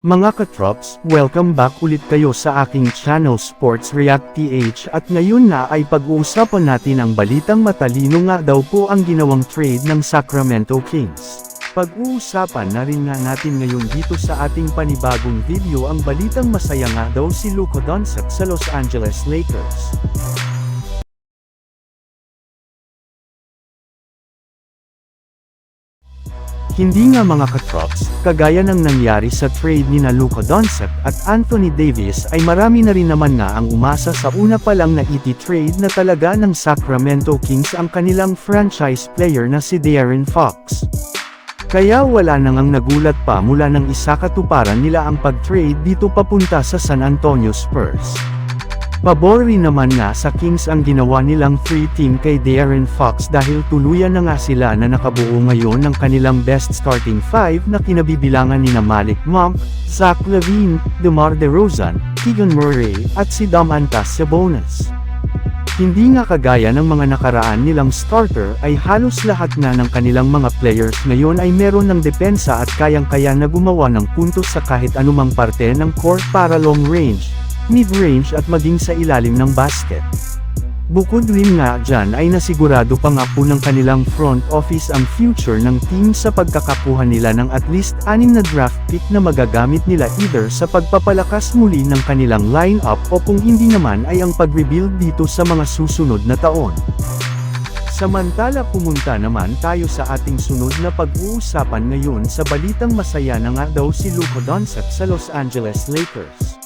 Mga katrops, welcome back ulit kayo sa aking channel Sports React PH at ngayon na ay pag-uusapan natin ang balitang matalino nga daw po ang ginawang trade ng Sacramento Kings. Pag-uusapan na rin nga natin ngayon dito sa ating panibagong video ang balitang masaya nga daw si Luka Doncic sa Los Angeles Lakers. Hindi nga mga katrops, kagaya ng nangyari sa trade ni na Luka Doncic at Anthony Davis ay marami na rin naman nga ang umasa sa una pa lang na trade na talaga ng Sacramento Kings ang kanilang franchise player na si De'Aaron Fox. Kaya wala nang ang nagulat pa mula nang isakatuparan nila ang pag-trade dito papunta sa San Antonio Spurs. Pabor rin naman nga sa Kings ang ginawa nilang free team kay De'Aaron Fox dahil tuluyan na nga sila na nakabuo ngayon ng kanilang best starting five na kinabibilangan nina Malik Monk, Zach LaVine, DeMar DeRozan, Keegan Murray, at si Domantas Sabonis. Hindi nga kagaya ng mga nakaraan nilang starter ay halos lahat nga ng kanilang mga players ngayon ay meron ng depensa at kayang-kaya na gumawa ng puntos sa kahit anumang parte ng court para long range, mid-range at maging sa ilalim ng basket. Bukod rin nga dyan ay nasigurado pa nga po ng kanilang front office ang future ng team sa pagkakakuha nila ng at least 6 na draft pick na magagamit nila either sa pagpapalakas muli ng kanilang lineup o kung hindi naman ay ang pag-rebuild dito sa mga susunod na taon. Samantala pumunta naman tayo sa ating sunod na pag-uusapan ngayon sa balitang masaya na nga daw si Luka Doncic sa Los Angeles Lakers.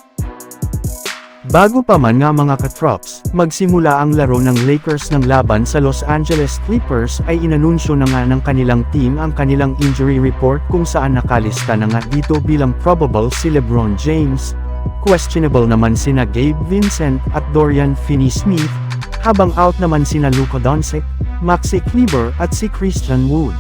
Bago pa man nga mga katrops, magsimula ang laro ng Lakers ng laban sa Los Angeles Clippers ay inanunsyo na nga ng kanilang team ang kanilang injury report kung saan nakalista na nga dito bilang probable si LeBron James, questionable naman sina Gabe Vincent at Dorian Finney-Smith, habang out naman sina Luka Doncic, Maxi Kleber at si Christian Wood.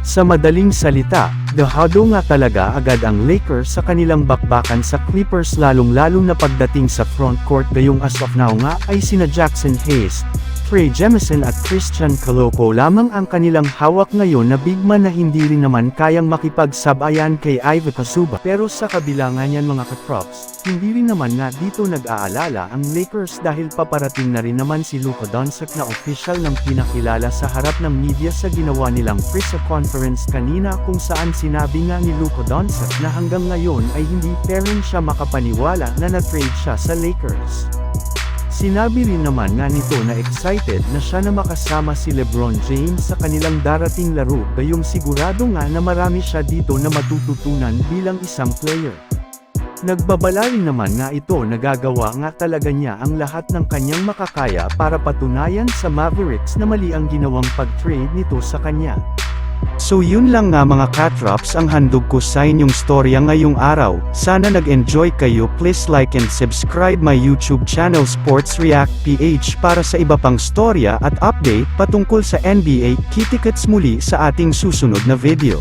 Sa madaling salita, dehado nga talaga agad ang Lakers sa kanilang bakbakan sa Clippers lalong-lalo na pagdating sa frontcourt gayong as of now nga ay sina Jackson Hayes, Trey Jemison at Christian Koloko lamang ang kanilang hawak ngayon na bigman na hindi rin naman kayang makipagsabayan kay Ivica Zubac. Pero sa kabila nga niyan mga katrops, hindi rin naman nga dito nag-aalala ang Lakers dahil paparating na rin naman si Luka Doncic na official ng pinakilala sa harap ng media sa ginawa nilang press conference kanina kung saan sinabi nga ni Luka Doncic na hanggang ngayon ay hindi pa rin siya makapaniwala na na-trade siya sa Lakers. Sinabi rin naman nga nito na excited na siya na makasama si LeBron James sa kanilang darating laro gayong sigurado nga na marami siya dito na matututunan bilang isang player. Nagbabala rin naman nga ito na gagawa nga talaga niya ang lahat ng kanyang makakaya para patunayan sa Mavericks na mali ang ginawang pag-trade nito sa kanya. So yun lang nga mga katrops ang handog ko sa inyong storya ngayong araw. Sana nag-enjoy kayo. Please like and subscribe my YouTube channel Sports React PH para sa iba pang storya at update patungkol sa NBA. Kita-kits muli sa ating susunod na video.